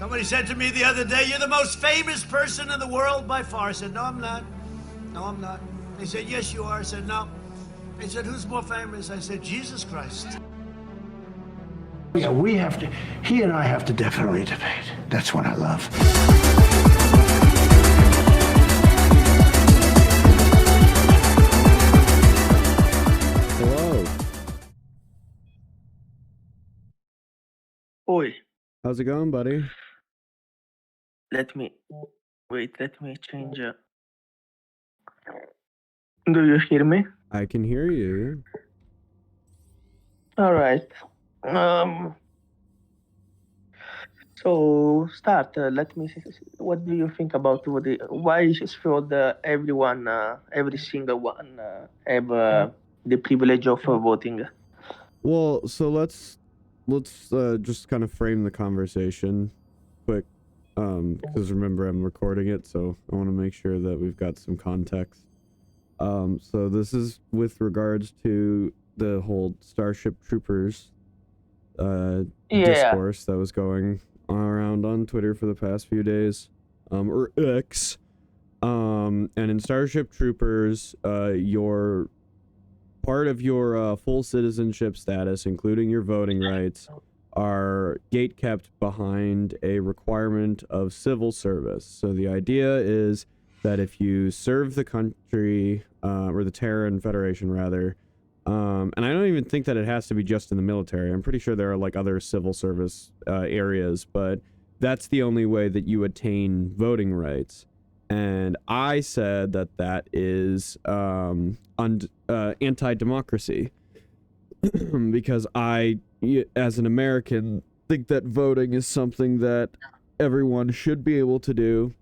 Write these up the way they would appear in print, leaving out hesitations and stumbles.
Somebody said to me the other day, "You're the most famous person in the world by far." I said, "No, I'm not. No, I'm not." They said, "Yes, you are." I said, "No." They said, "Who's more famous?" I said, "Jesus Christ." Yeah, we have to, he and I have to definitely debate. That's what I love. Hello. Oi, How's it going, buddy? let me change. Do you hear me? I can hear you. All right. So start. Let me. What do you think about why should everyone, every single one, have the privilege of voting? Well, so let's just kind of frame the conversation quick, because remember I'm recording it, so I want to make sure that we've got some context. So this is with regards to the whole Starship Troopers discourse that was going around on Twitter for the past few days, or X. And in Starship Troopers, your part of your full citizenship status, including your voting rights, are gate-kept behind a requirement of civil service. So the idea is that if you serve the country, or the Terran Federation rather, and I don't even think that it has to be just in the military. I'm pretty sure there are like other civil service areas, but that's the only way that you attain voting rights. And I said that that is anti-democracy because I, as an American, think that voting is something that everyone should be able to do,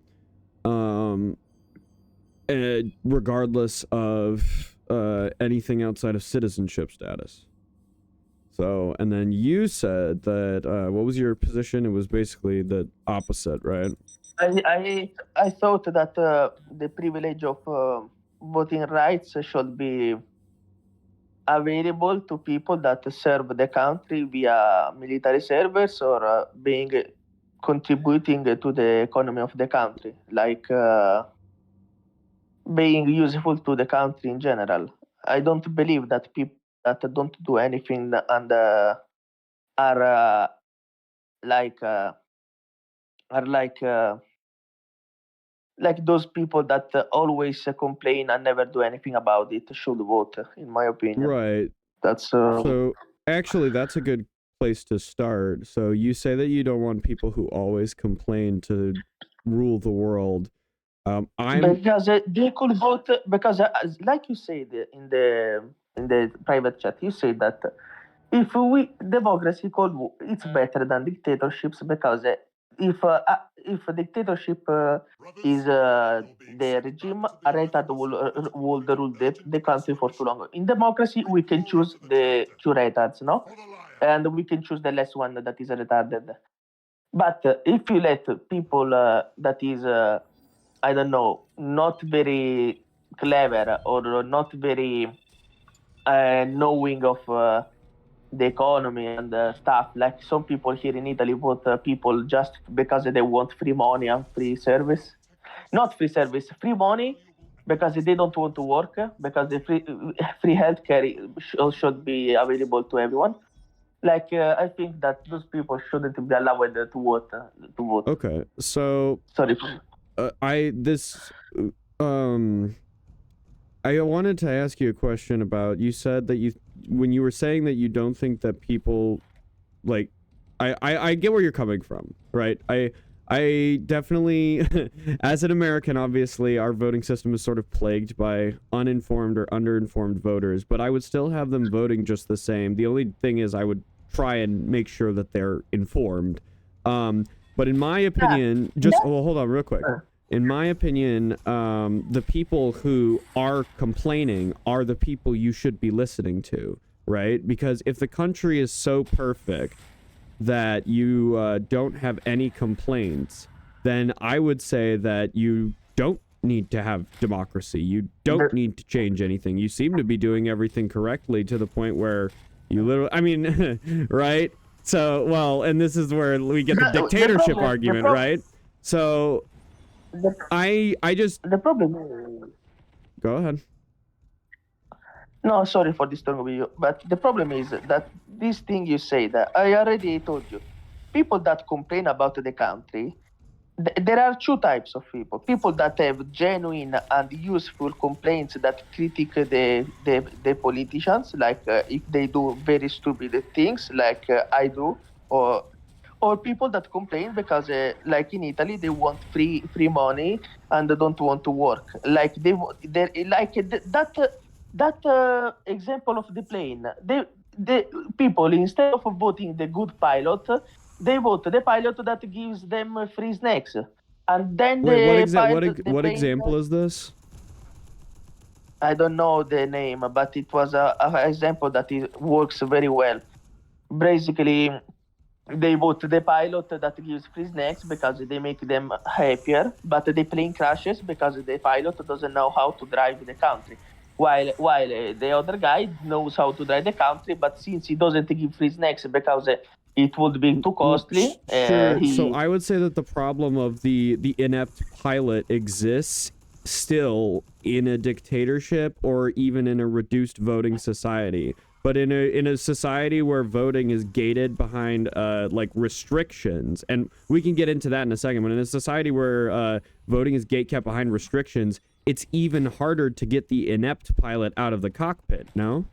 regardless of anything outside of citizenship status. So, and then you said that, what was your position? It was basically the opposite, right? I thought that the privilege of voting rights should be available to people that serve the country via military service or contributing to the economy of the country, like being useful to the country in general. I don't believe that people that don't do anything and are like those people that always complain and never do anything about it should vote, in my opinion. Right. That's So actually that's a good place to start. So you say that you don't want people who always complain to rule the world. Because they could vote because like you said in the private chat, you said that if democracy it's better than dictatorships because if a dictatorship is the regime, a retard will rule the country for too long. In democracy, we can choose the two retards, no, and we can choose the less one that is retarded. But if you let people that is I don't know, not very clever or not very knowing of the economy and stuff. Like some people here in Italy vote people just because they want free money and free service. Not free service, free money because they don't want to work, because the free healthcare should be available to everyone. Like I think that those people shouldn't be allowed to vote. Okay, so Sorry. I wanted to ask you a question about, you said that when you were saying that you don't think that people, like, I get where you're coming from, right? I definitely, as an American, obviously, our voting system is sort of plagued by uninformed or underinformed voters, but I would still have them voting just the same. The only thing is I would try and make sure that they're informed. But in my opinion, hold on real quick. In my opinion, the people who are complaining are the people you should be listening to, right? Because if the country is so perfect that you don't have any complaints, then I would say that you don't need to have democracy. You don't need to change anything. You seem to be doing everything correctly to the point where you literally, I mean, right? So, well, and this is where we get the dictatorship argument, right? So, I just... The problem is... Go ahead. No, sorry for disturbing you, but the problem is that this thing you say that I already told you, people that complain about the country, there are two types of people. People that have genuine and useful complaints that critique the politicians, like if they do very stupid things, like I do, or people that complain because, like in Italy, they want free money and they don't want to work. Like they like that example of the plane. The people, instead of voting the good pilot, they vote the pilot that gives them free snacks. And then Wait, what plane, example is this? I don't know the name, but it was a example that works very well. Basically, they vote the pilot that gives free snacks because they make them happier, but the plane crashes because the pilot doesn't know how to drive the country. While the other guy knows how to drive the country, but since he doesn't give free snacks because it would be too costly. Sure. So I would say that the problem of the inept pilot exists still in a dictatorship or even in a reduced voting society. But in a society where voting is gated behind like restrictions, and we can get into that in a second, but in a society where voting is gate-kept behind restrictions, it's even harder to get the inept pilot out of the cockpit, no?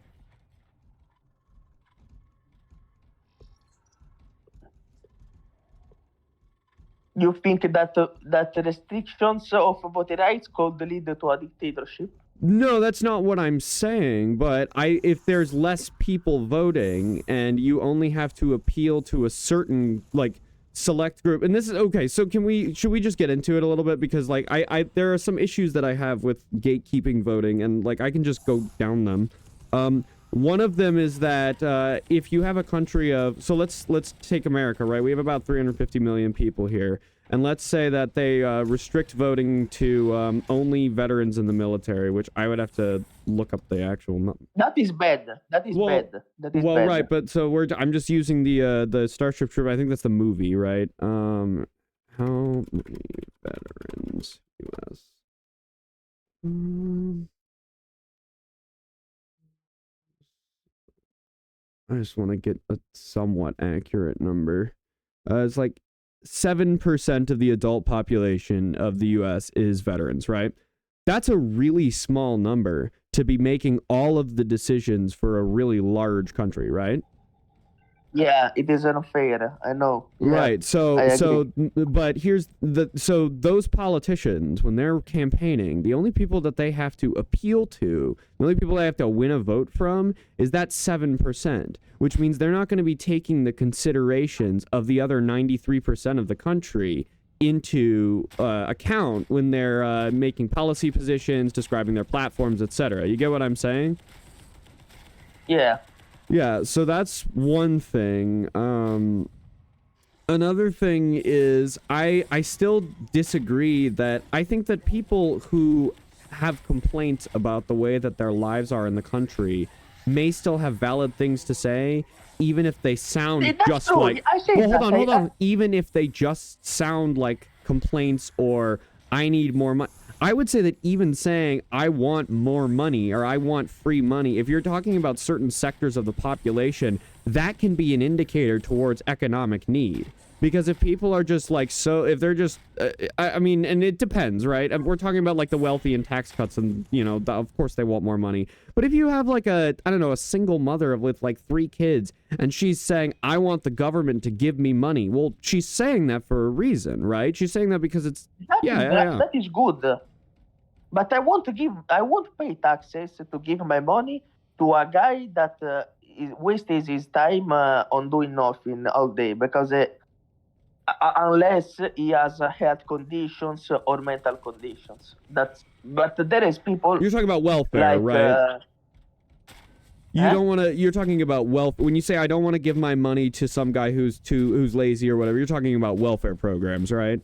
You think that restrictions of voting rights could lead to a dictatorship? No, that's not what I'm saying, but if there's less people voting and you only have to appeal to a certain, like, select group, and this is, okay, so should we just get into it a little bit? Because, like, there are some issues that I have with gatekeeping voting, and, like, I can just go down them. One of them is that, if you have a country of, so let's take America, right? We have about 350 million people here. And let's say that they restrict voting to only veterans in the military, which I would have to look up the actual. That is bad. That is bad. That is bad. Right, but so I'm just using the Starship Trooper. I think that's the movie, right? How many veterans U.S. I just want to get a somewhat accurate number. It's like 7% of the adult population of the US is veterans, right? That's a really small number to be making all of the decisions for a really large country, right? Yeah, it is unfair. I know. Yeah, right. But here's so those politicians, when they're campaigning, the only people that they have to appeal to, the only people they have to win a vote from is that 7%, which means they're not going to be taking the considerations of the other 93% of the country into account when they're making policy positions, describing their platforms, etc. You get what I'm saying? Yeah. Yeah, so that's one thing. Another thing is I still disagree that I think that people who have complaints about the way that their lives are in the country may still have valid things to say, even if they sound just like... Well, hold on. Even if they just sound like complaints or I need more money. I would say that even saying I want more money or I want free money, if you're talking about certain sectors of the population, that can be an indicator towards economic need. Because if people are just like, so if they're just, I mean, and it depends, right? We're talking about like the wealthy and tax cuts and, you know, of course they want more money. But if you have like a single mother with like 3 kids and she's saying, I want the government to give me money. Well, she's saying that for a reason, right? She's saying that because it's, that is good. But I won't pay taxes to give my money to a guy that wastes his time on doing nothing all day because unless he has health conditions or mental conditions. But there is people. You're talking about welfare, like, right? Don't want to. You're talking about wealth. When you say I don't want to give my money to some guy who's lazy or whatever, you're talking about welfare programs, right?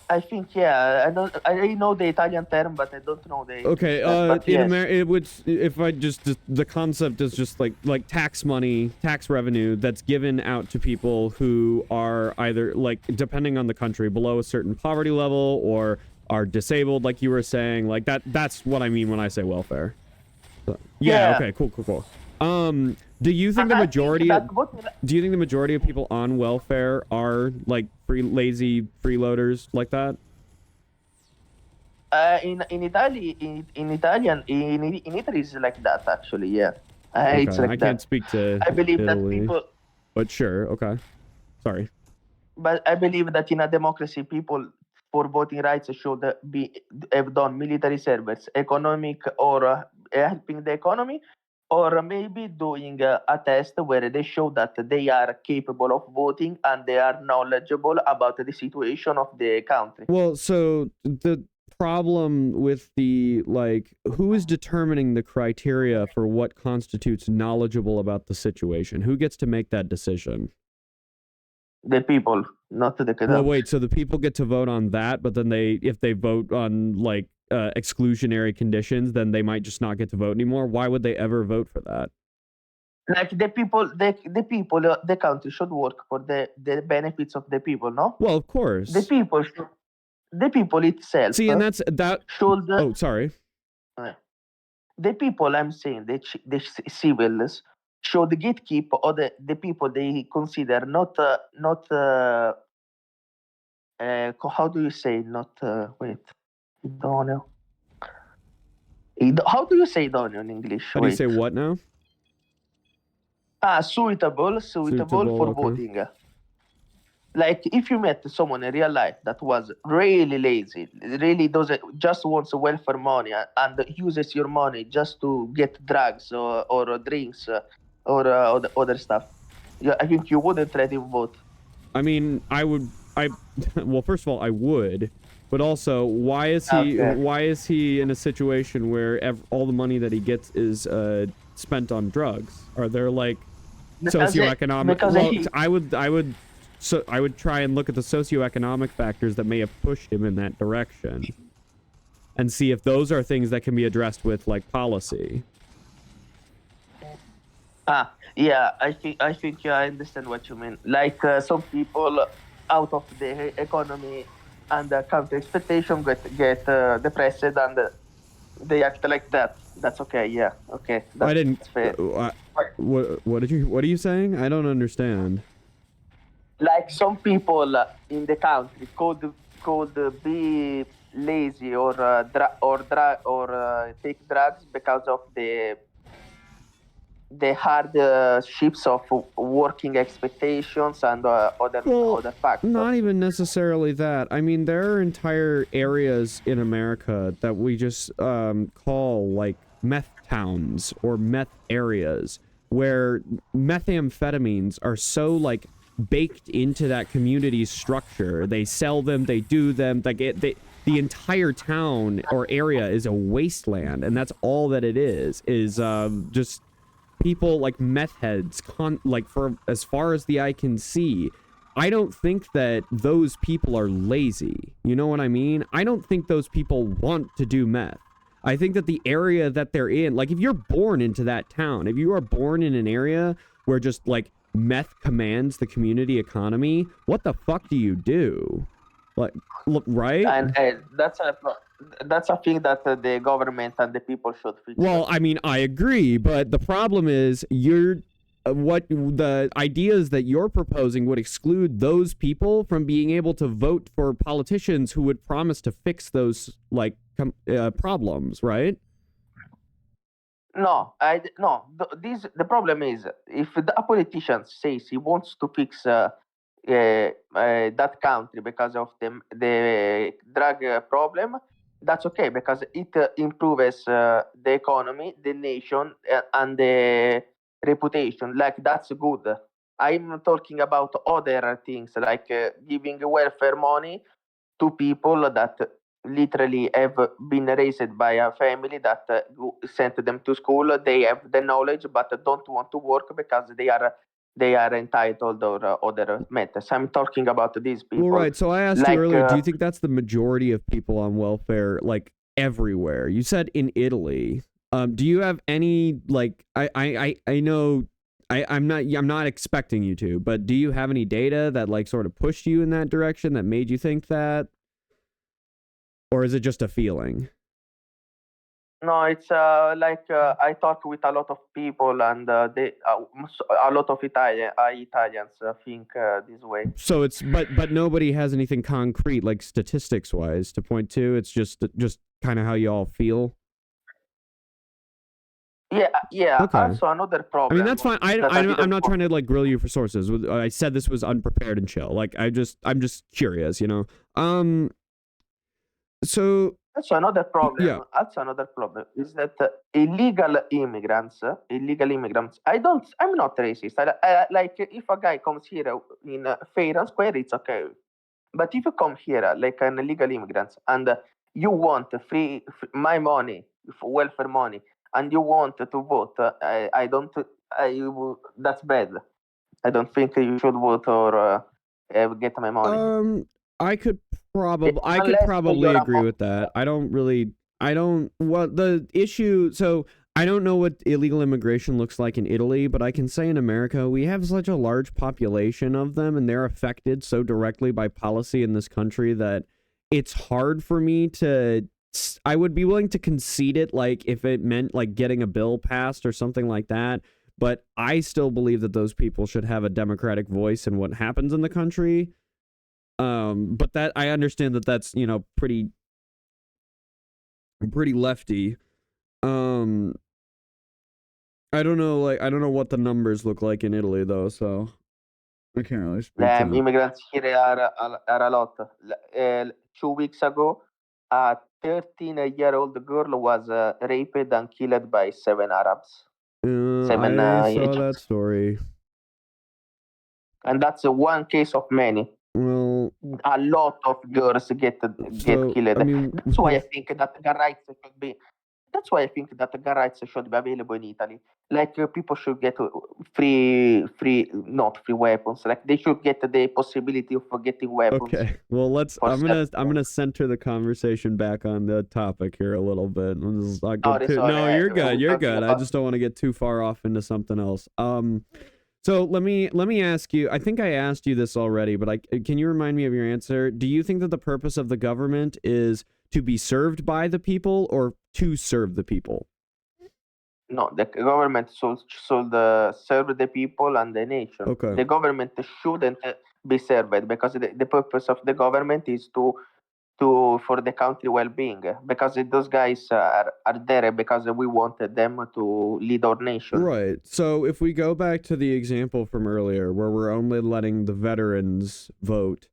I think I know the Italian term, but I don't know the English Okay, term, but in yes. America, it would, if I just, the concept is just like tax money, tax revenue that's given out to people who are either, like, depending on the country, below a certain poverty level or are disabled, like you were saying, like that's what I mean when I say welfare. So, yeah, okay, cool. Do you think And the I think majority that of, what do you think the majority of people on welfare are, like, lazy freeloaders like that? in Italy in Italian in Italy is like that actually, yeah. It's Okay, like I that. can't speak to I believe that Italy, people, but sure, okay. Sorry. but I believe that in a democracy, people for voting rights should have done military service, economic, or helping the economy, or maybe doing a test where they show that they are capable of voting and they are knowledgeable about the situation of the country. Well, so the problem with the, like, who is determining the criteria for what constitutes knowledgeable about the situation? Who gets to make that decision? The people, not the Well, country. wait, so the people get to vote on that, but then if they vote on, like, exclusionary conditions, then they might just not get to vote anymore. Why would they ever vote for that? Like the people, the country should work for the benefits of the people, no? Well, of course. The people itself See, and that's that. should. Oh, sorry. The people I'm saying, the civils, should gatekeep or the people they consider how do you say not wait idoneo. How do you say idoneo in English? How do you Wait. say what now? Suitable for Okay. voting. Like if you met someone in real life that was really lazy, really doesn't just wants welfare money and uses your money just to get drugs or drinks or other stuff, yeah, I think you wouldn't let him vote. I mean, well, first of all, I would, but also, why is he in a situation where all the money that he gets is spent on drugs? Are there, like, socioeconomic? I would try and look at the socioeconomic factors that may have pushed him in that direction, and see if those are things that can be addressed with, like, policy. Yeah, I think yeah, I understand what you mean. Like some people out of the economy and the country expectation get depressed and they act like that. That's okay. Yeah, okay. That's fair. What are you saying? I don't understand. Like some people in the country could be lazy or take drugs because of the hardships of working expectations and other factors. Not even necessarily that. I mean, there are entire areas in America that we just call, like, meth towns or meth areas, where methamphetamines are so, like, baked into that community's structure. They sell them, they do them, like, the entire town or area is a wasteland, and that's all that it is just people like meth heads, like, for as far as the eye can see. I don't think that those people are lazy. You know what I mean? I don't think those people want to do meth. I think that the area that they're in, like, if you're born into that town, if you are born in an area where just, like, meth commands the community economy, what the fuck do you do? Like, look, right? And that's a thing that the government and the people should fix. Well, I mean, I agree, but the problem is what the ideas that you're proposing would exclude those people from being able to vote for politicians who would promise to fix those, like, problems, right? No, the problem is if a politician says he wants to fix that country because of the drug problem, that's okay because it improves the economy, the nation, and the reputation. Like that's good. I'm talking about other things like giving welfare money to people that literally have been raised by a family that sent them to school. They have the knowledge but don't want to work because they are they are entitled or other matters. I'm talking about these people. Well, right. So I asked like, you earlier, do you think that's the majority of people on welfare, like everywhere? You said in Italy. Do you have any, like, I know I'm not expecting you to, but do you have any data that like sort of pushed you in that direction that made you think that? Or is it just a feeling? No, it's I talk with a lot of people, and a lot of Italians think this way. So it's but nobody has anything concrete like statistics wise to point to. It's just kind of how you all feel. Yeah. Okay. Also, another problem. I mean, that's fine. I'm not trying to like grill you for sources. I said this was unprepared and chill. Like I'm just curious, you know. So also another problem. Yeah. Also another problem is that illegal immigrants. I'm not racist. Like if a guy comes here in fair and square, it's okay. But if you come here like an illegal immigrant and you want free my money, welfare money, and you want to vote, that's bad. I don't think you should vote or get my money. I could probably you're agree with that. I don't what the issue, so I don't know what illegal immigration looks like in Italy, but I can say in America we have such a large population of them and they're affected so directly by policy in this country that it's hard for me to I would be willing to concede it like if it meant like getting a bill passed or something like that, but I still believe that those people should have a democratic voice in what happens in the country. But that I understand that that's, you know, pretty lefty. I don't know what the numbers look like in Italy though, so I can't really speak to them. Immigrants here are a lot. 2 weeks ago, a 13-year-old girl was raped and killed by 7 Arabs. I saw that story. And that's one case of many. Well, a lot of girls get killed. I mean, that's why I think that gun rights should be. That's why I think that gun rights should be available in Italy. Like people should get not free weapons. Like they should get the possibility of getting weapons. Okay, well I'm gonna center the conversation back on the topic here a little bit. No, you're good. You're good. I just don't want to get too far off into something else. So let me ask you, I think I asked you this already, but can you remind me of your answer? Do you think that the purpose of the government is to be served by the people or to serve the people? No, the government should serve the people and the nation. Okay. The government shouldn't be served because the purpose of the government is for the country well-being, because those guys are there because we wanted them to lead our nation. Right. So if we go back to the example from earlier where we're only letting the veterans vote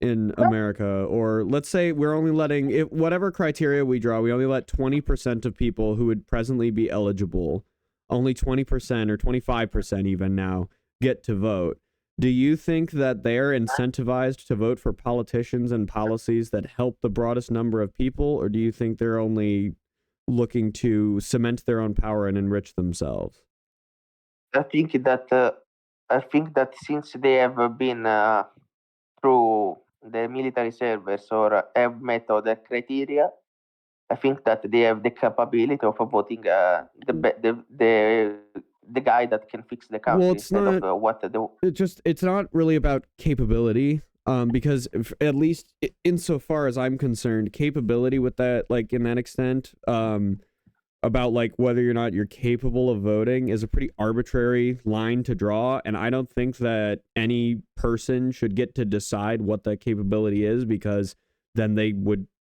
in America, or let's say we're only letting, whatever criteria we draw, we only let 20% of people who would presently be eligible, only 20% or 25% even now, get to vote. Do you think that they're incentivized to vote for politicians and policies that help the broadest number of people, or do you think they're only looking to cement their own power and enrich themselves? I think that since they have been through the military service or have met other criteria, I think that they have the capability of voting the guy that can fix the country it's not really about capability, because at least insofar as I'm concerned, capability with that, like in that extent, about like whether or not you're capable of voting is a pretty arbitrary line to draw, and I don't think that any person should get to decide what that capability is, because then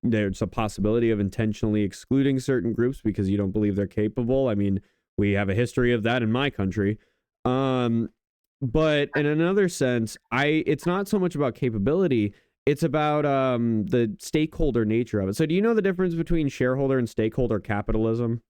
there's a possibility of intentionally excluding certain groups because you don't believe they're capable. I mean, we have a history of that in my country. But in another sense, it's not so much about capability, it's about the stakeholder nature of it. So do you know the difference between shareholder and stakeholder capitalism?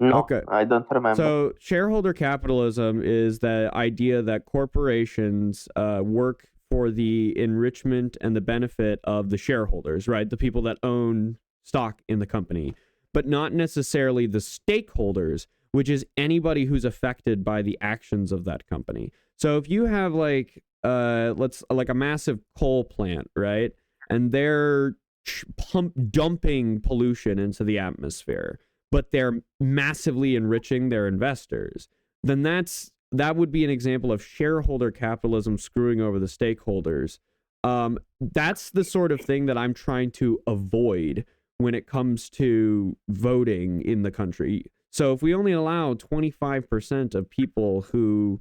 No, okay. I don't remember. So shareholder capitalism is the idea that corporations work for the enrichment and the benefit of the shareholders, right? The people that own stock in the company, but not necessarily the stakeholders, which is anybody who's affected by the actions of that company. So if you have like a massive coal plant, right? And they're dumping pollution into the atmosphere, but they're massively enriching their investors, then that would be an example of shareholder capitalism screwing over the stakeholders. That's the sort of thing that I'm trying to avoid when it comes to voting in the country. So if we only allow 25% of people who,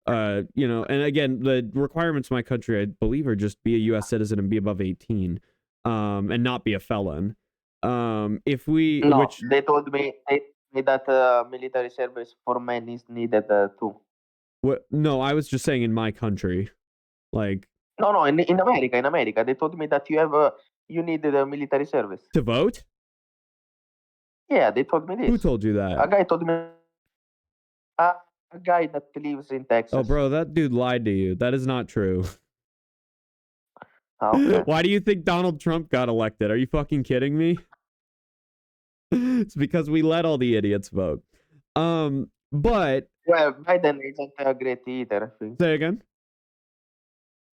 and again, the requirements of my country, I believe, are just be a U.S. citizen and be above 18, and not be a felon. They told me that military service for men is needed too. What? No, I was just saying in my country, like. No, in America, they told me that you need the military service to vote. Yeah, they told me this. Who told you that? A guy told me. A guy that lives in Texas. Oh, bro, that dude lied to you. That is not true. Okay. Why do you think Donald Trump got elected? Are you fucking kidding me? It's because we let all the idiots vote. But well, Biden isn't a great leader, I think. Say again.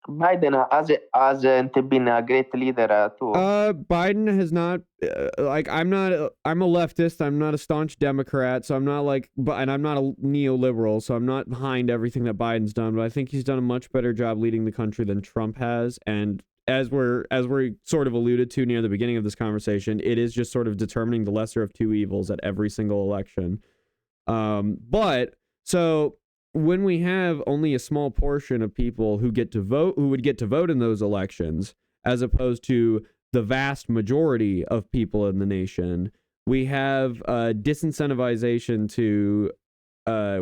Biden hasn't been a great leader too. Biden has not. I'm a leftist. I'm not a staunch Democrat, so I'm not and I'm not a neoliberal, so I'm not behind everything that Biden's done. But I think he's done a much better job leading the country than Trump has. And as we're sort of alluded to near the beginning of this conversation, it is just sort of determining the lesser of two evils at every single election. But so when we have only a small portion of people who would get to vote in those elections, as opposed to the vast majority of people in the nation, we have disincentivization to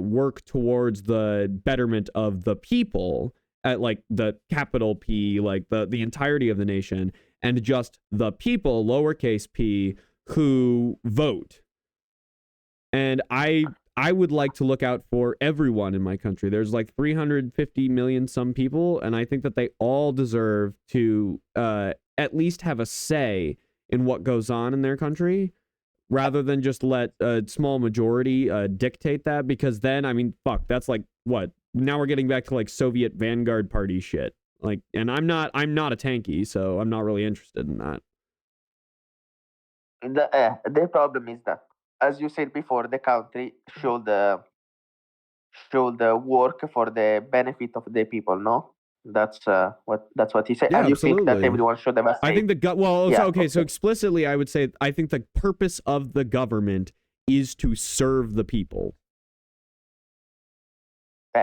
work towards the betterment of the people at like the capital P, like the entirety of the nation, and just the people, lowercase p, who vote. And I would like to look out for everyone in my country. There's like 350 million some people, and I think that they all deserve to at least have a say in what goes on in their country, rather than just let a small majority dictate that, because then, I mean, fuck, that's like, what? Now we're getting back to like Soviet Vanguard Party shit. Like, and I'm not a tanky, so I'm not really interested in that. The problem is that, as you said before, the country should work for the benefit of the people. No, that's what he said. Yeah, and you absolutely. think that everyone should have a say? I think so explicitly, I would say I think the purpose of the government is to serve the people.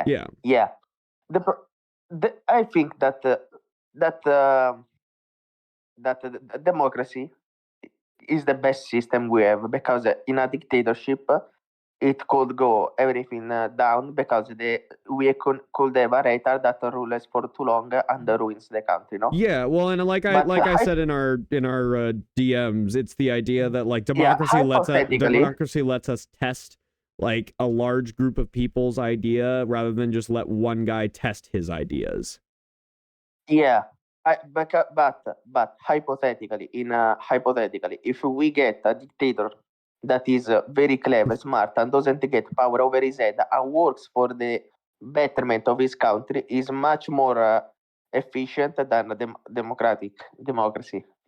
Yeah. I think that democracy is the best system we have, because in a dictatorship it could go everything down, because we could have a writer that rules for too long and ruins the country. No. Yeah, well, and I said in our DMs, it's the idea that like democracy lets us test like a large group of people's idea rather than just let one guy test his ideas. Yeah. But hypothetically, if we get a dictator that is very clever, smart, and doesn't get power over his head and works for the betterment of his country, is much more efficient than a democracy,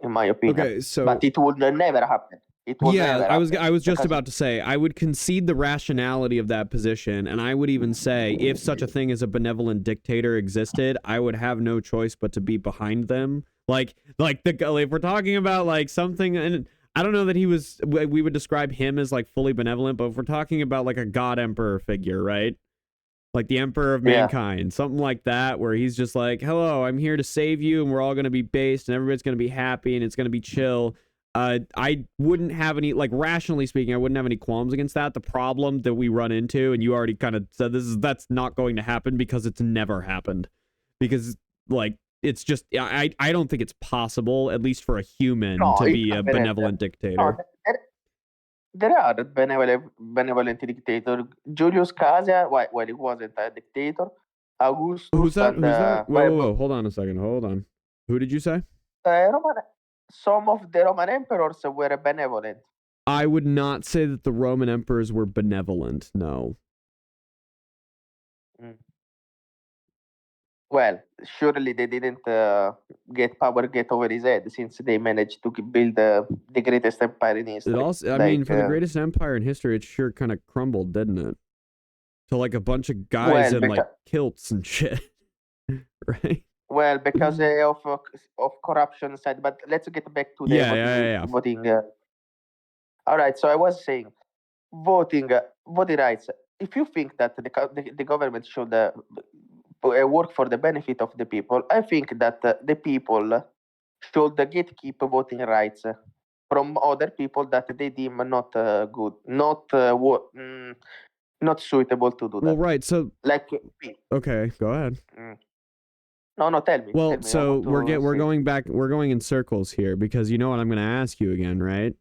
in my opinion. Okay, so but it would never happen. I was just about to say, I would concede the rationality of that position, and I would even say, if such a thing as a benevolent dictator existed, I would have no choice but to be behind them. If we're talking about like something, and I don't know that we would describe him as like fully benevolent, but if we're talking about like a god emperor figure, right? Like the emperor of mankind, something like that, where he's just like, hello, I'm here to save you, and we're all going to be based, and everybody's going to be happy, and it's going to be chill. I wouldn't have any, like, rationally speaking, I wouldn't have any qualms against that. The problem that we run into, and you already kind of said that's not going to happen because it's never happened. Because, like, it's just, I don't think it's possible, at least for a human, to be a benevolent dictator. No, there are benevolent dictators. Julius Caesar, well, he wasn't a dictator. Augustus. Who's that? Whoa, hold on a second. Hold on. Who did you say? Some of the Roman emperors were benevolent. I would not say that the Roman emperors were benevolent. No. Well, surely they didn't get over his head since they managed to build the greatest empire in history. It also, I mean, for the greatest empire in history, it sure kind of crumbled, didn't it? To like a bunch of guys in like kilts and shit, right? Well, because of corruption side. But let's get back to the voting. All right. So I was saying, voting rights. If you think that the government should work for the benefit of the people, I think that the people should gatekeep voting rights from other people that they deem not good, not suitable to do that. Well, right. So, like, okay, go ahead. No, tell me. Well, so we're going back. We're going in circles here because you know what I'm going to ask you again, right?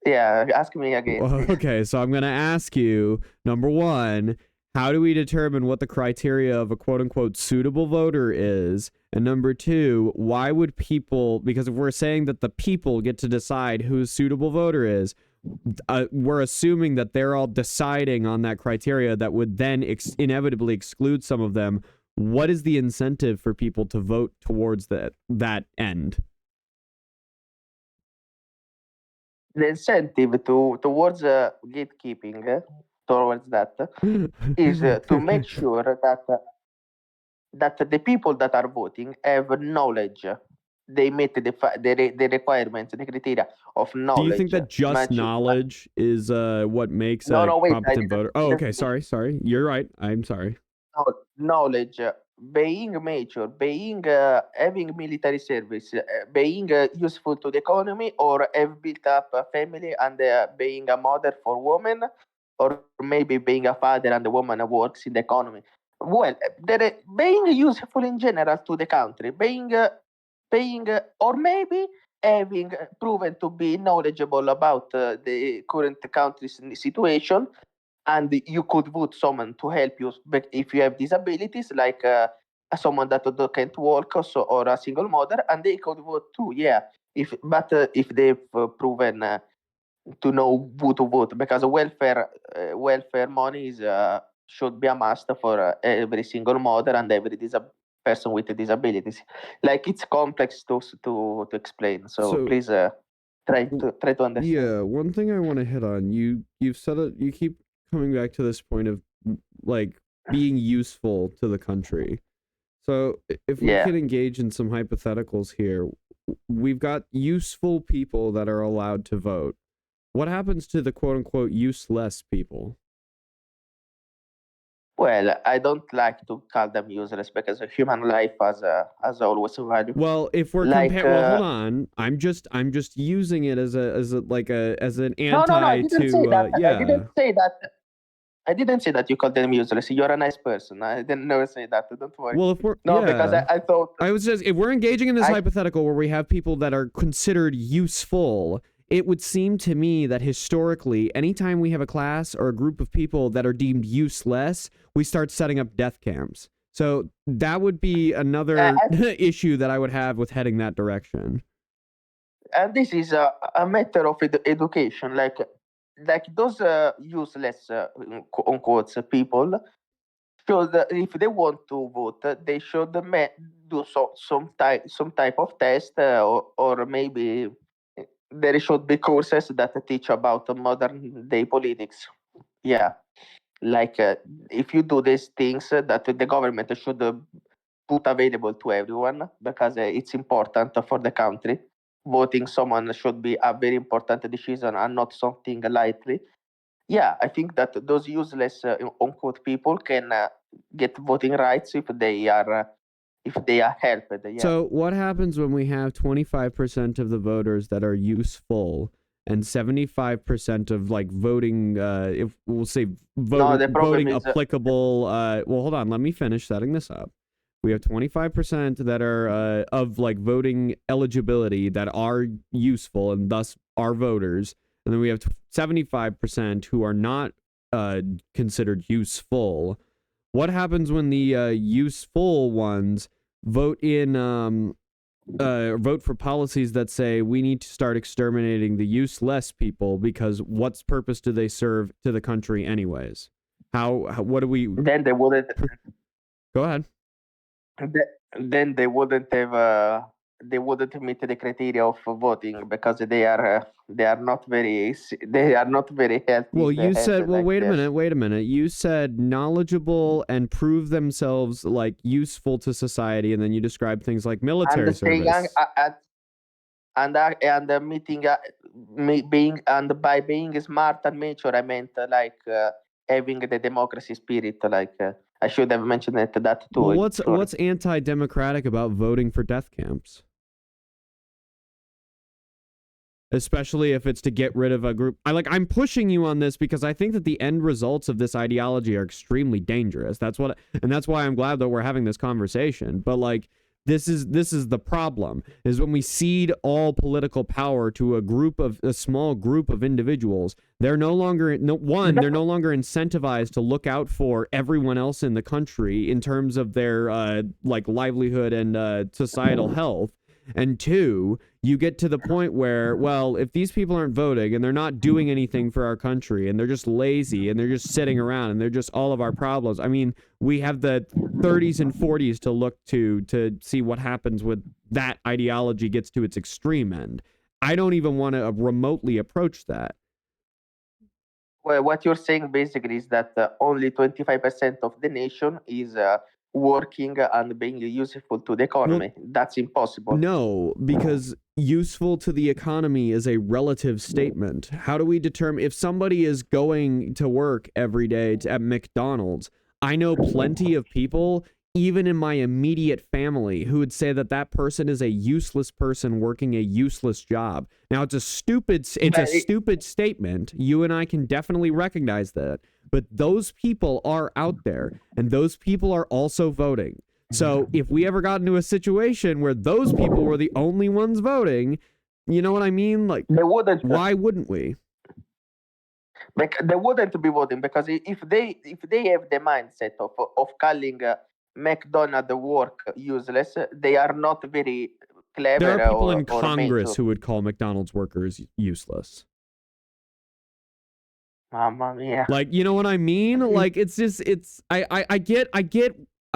Yeah, ask me again. Well, okay, so I'm going to ask you, number one, how do we determine what the criteria of a quote-unquote suitable voter is? And number two, why would people, because if we're saying that the people get to decide who a suitable voter is, we're assuming that they're all deciding on that criteria that would then inevitably exclude some of them. What is the incentive for people to vote towards that end? The incentive towards gatekeeping towards that is to make sure that the people that are voting have knowledge. They meet the requirements, the criteria of knowledge. Do you think that just knowledge is what makes a competent voter? Oh, okay. Sorry. You're right. I'm sorry. Knowledge, being mature, being having military service, being useful to the economy, or have built up a family and being a mother for women, or maybe being a father and the woman works in the economy. Well, being useful in general to the country, being or maybe having proven to be knowledgeable about the current country's situation, and you could vote someone to help you if you have disabilities, like someone that can't walk or a single mother, and they could vote too. Yeah, if they've proven to know who to vote, because welfare money should be a must for every single mother and every person with disabilities. Like, it's complex to explain. So please try to understand. Yeah, one thing I want to hit on, you've said it. You keep coming back to this point of like being useful to the country. So if we can engage in some hypotheticals here, we've got useful people that are allowed to vote. What happens to the quote-unquote useless people? Well, I don't like to call them useless because human life has always value. Well, if we're well, hold on. I'm just using it as an anti. No, I didn't say that. I didn't say that you called them useless. You're a nice person. I didn't never say that. Don't worry. Well, if we're because I thought I was just, if we're engaging in this hypothetical where we have people that are considered useful, it would seem to me that historically, anytime we have a class or a group of people that are deemed useless, we start setting up death camps. So that would be another issue that I would have with heading that direction. And this is a matter of education. Like those useless unquote people should, if they want to vote, they should do some type of test, or maybe there should be courses that teach about modern day politics. Yeah, like if you do these things, that the government should put available to everyone, because it's important for the country. Voting someone should be a very important decision and not something lightly. Yeah, I think that those useless unquote people can get voting rights if they are helped. Yeah. So what happens when we have 25% of the voters that are useful and 75% of like voting, if we'll say voting applicable, well, hold on, let me finish setting this up. We have 25% that are of like voting eligibility that are useful and thus are voters. And then we have 75% who are not considered useful. What happens when the useful ones vote in vote for policies that say we need to start exterminating the useless people because what purpose do they serve to the country anyways? What do we... Then they wouldn't. Go ahead. Then they wouldn't have. They wouldn't meet the criteria of voting because they are not very healthy. Well, you said, well, like wait a minute. You said knowledgeable and prove themselves like useful to society, and then you described things like military service. By being smart and mature, I meant like having the democracy spirit. Like I should have mentioned that too. Well, what's anti-democratic about voting for death camps? Especially if it's to get rid of a group. I'm pushing you on this because I think that the end results of this ideology are extremely dangerous. That's why I'm glad that we're having this conversation. But like, this is the problem, is when we cede all political power to a small group of individuals, they're no longer incentivized to look out for everyone else in the country in terms of their livelihood and societal health. And two, you get to the point where, well, if these people aren't voting and they're not doing anything for our country and they're just lazy and they're just sitting around and they're just all of our problems. I mean, we have the 30s and 40s to look to see what happens when that ideology gets to its extreme end. I don't even want to remotely approach that. Well, what you're saying basically is that only 25% of the nation is working and being useful to the economy. Well, that's impossible. No, because useful to the economy is a relative statement. How do we determine if somebody is going to work every day at McDonald's? I know plenty of people, even in my immediate family, who would say that that person is a useless person working a useless job. Now, it's a stupid statement. You and I can definitely recognize that. But those people are out there, and those people are also voting. So if we ever got into a situation where those people were the only ones voting, you know what I mean? Like, they wouldn't. Why wouldn't we? They wouldn't be voting because if they have the mindset of calling McDonald's work useless, they are not very clever. There are people in or Congress who would call McDonald's workers useless. Mamma mia. Like, you know what I mean? Like, I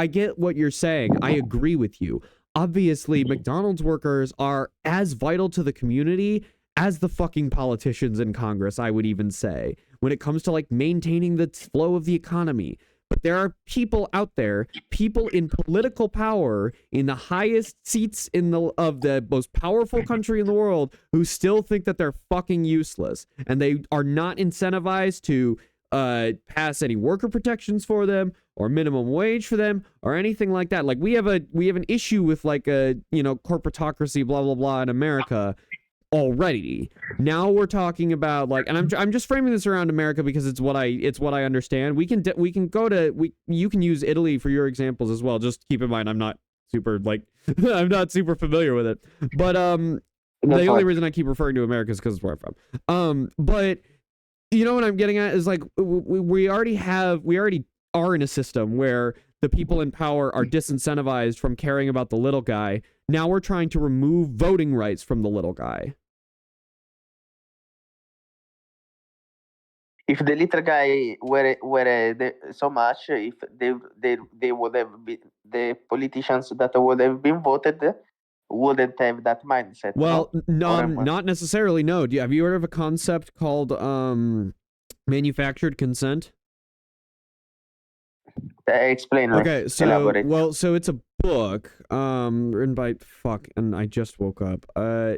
get what you're saying. I agree with you. Obviously, McDonald's workers are as vital to the community as the fucking politicians in Congress, I would even say, when it comes to like maintaining the flow of the economy. But there are people out there, people in political power in the highest seats of the most powerful country in the world, who still think that they're fucking useless, and they are not incentivized to pass any worker protections for them or minimum wage for them or anything like that. Like we have an issue with like corporatocracy, blah blah blah in America already. Now we're talking about like, and I'm just framing this around America because it's what I understand. You can use Italy for your examples as well. Just keep in mind I'm not super familiar with it. But the only reason I keep referring to America is because it's where I'm from. But you know what I'm getting at is like we already are in a system where the people in power are disincentivized from caring about the little guy. Now we're trying to remove voting rights from the little guy. If the little guy were so much, if they would have been, the politicians that would have been voted wouldn't have that mindset. Well, not necessarily. No. Have you heard of a concept called manufactured consent? Explain. Okay, so elaborate. So it's a book written by and I just woke up.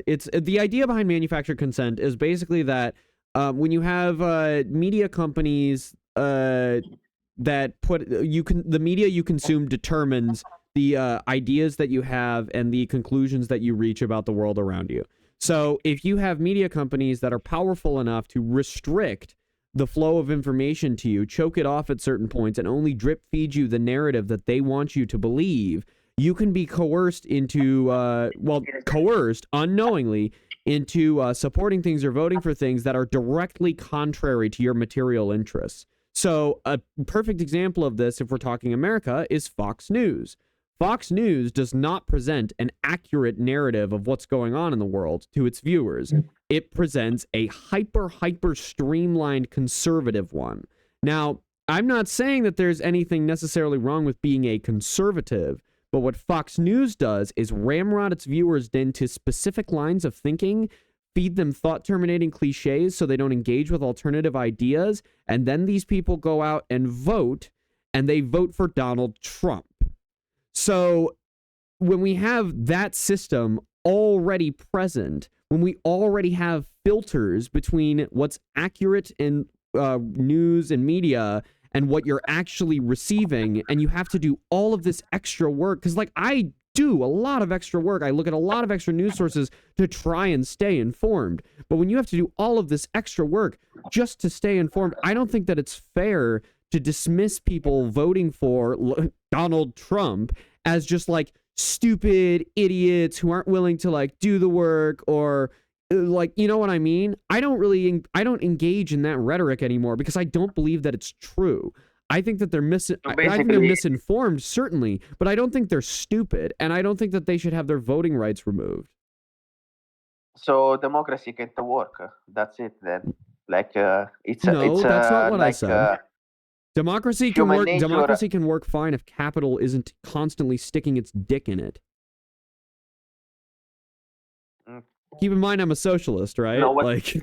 It's the idea behind manufactured consent is basically that when you have media companies that the media you consume determines the ideas that you have and the conclusions that you reach about the world around you. So if you have media companies that are powerful enough to restrict the flow of information to you, choke it off at certain points, and only drip feed you the narrative that they want you to believe, you can be coerced unknowingly into supporting things or voting for things that are directly contrary to your material interests. So a perfect example of this, if we're talking America, is Fox News. Fox News does not present an accurate narrative of what's going on in the world to its viewers. It presents a hyper streamlined conservative one. Now, I'm not saying that there's anything necessarily wrong with being a conservative, but what Fox News does is ramrod its viewers into specific lines of thinking, feed them thought-terminating cliches so they don't engage with alternative ideas, and then these people go out and vote, and they vote for Donald Trump. So when we have that system already present, when we already have filters between what's accurate in news and media and what you're actually receiving, and you have to do all of this extra work, because like I do a lot of extra work. I look at a lot of extra news sources to try and stay informed. But when you have to do all of this extra work just to stay informed, I don't think that it's fair to dismiss people voting for Donald Trump as just like stupid idiots who aren't willing to like do the work, or like, you know what I mean? I don't engage in that rhetoric anymore because I don't believe that it's true. I think that I think they're misinformed, certainly, but I don't think they're stupid, and I don't think that they should have their voting rights removed. So democracy can't work. That's it then. Like it's no, that's not what I said. Democracy can work. nature- Democracy can work fine if capital isn't constantly sticking its dick in it. Mm. Keep in mind, I'm a socialist, right? No, what- like.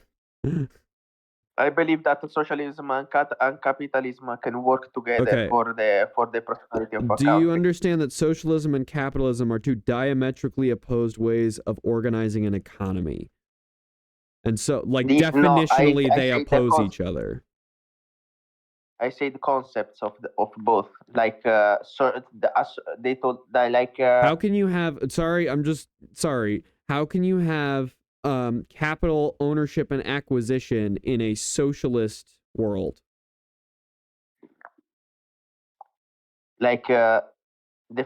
I believe that socialism and capitalism can work together Okay. for the prosperity of a Do you country. understand that socialism and capitalism are two diametrically opposed ways of organizing an economy? And so, like, No, definitionally, I they say the oppose each other. I say the concepts of both. Like they told that like How can you have, how can you have capital ownership and acquisition in a socialist world? the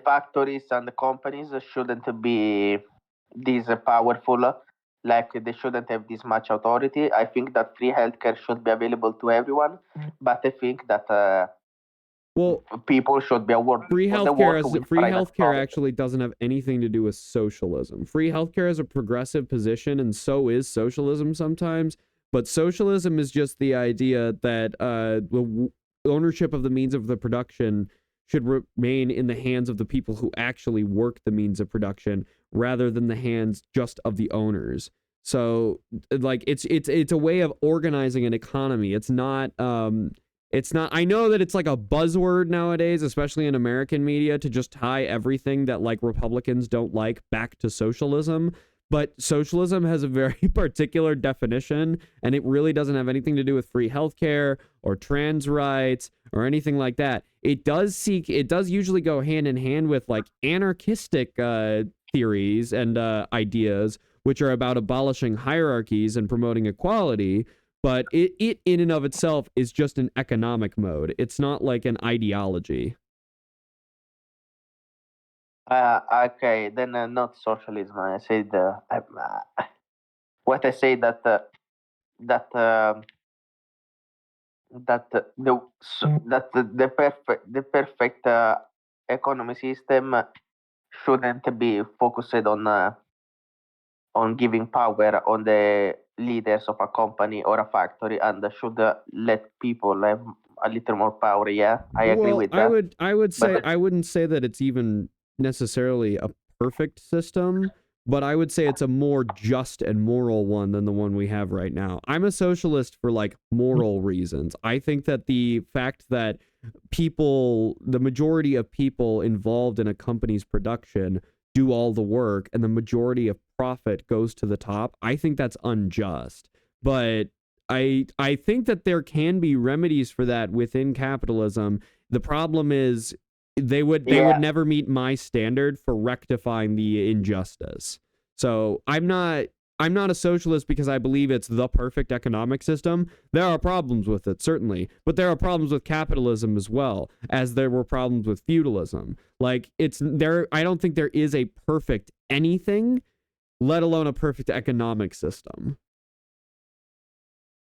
factories and the companies shouldn't be this powerful. Like they shouldn't have this much authority. I think that free healthcare should be available to everyone, but I think that Well, people should be awarded free for the work healthcare with free private healthcare property. actually doesn't have anything to do with socialism. Free healthcare is a progressive position, and so is socialism sometimes. But socialism is just the idea that the ownership of the means of the production should remain in the hands of the people who actually work the means of production, rather than the hands just of the owners. So, like, it's a way of organizing an economy. It's not. I know that it's like a buzzword nowadays, especially in American media, to just tie everything that like Republicans don't like back to socialism. But socialism has a very particular definition, and it really doesn't have anything to do with free healthcare or trans rights or anything like that. It does usually go hand in hand with like anarchistic theories and ideas, which are about abolishing hierarchies and promoting equality. But it in and of itself is just an economic mode. It's not like an ideology. Okay, then not socialism. I said what I say that that the perfect economy system shouldn't be focused on giving power on the leaders of a company or a factory, and should let people have a little more power. Yeah, I agree with that. I would say But- I wouldn't say that it's even necessarily a perfect system, but I would say it's a more just and moral one than the one we have right now. I'm a socialist for like moral reasons. I think that the fact that the majority of people involved in a company's production do all the work and the majority of profit goes to the top, I think that's unjust. But I think that there can be remedies for that within capitalism. The problem is they would never meet my standard for rectifying the injustice. So I'm not a socialist because I believe it's the perfect economic system. There are problems with it, certainly, but there are problems with capitalism as well, as there were problems with feudalism. Like I don't think there is a perfect anything, let alone a perfect economic system.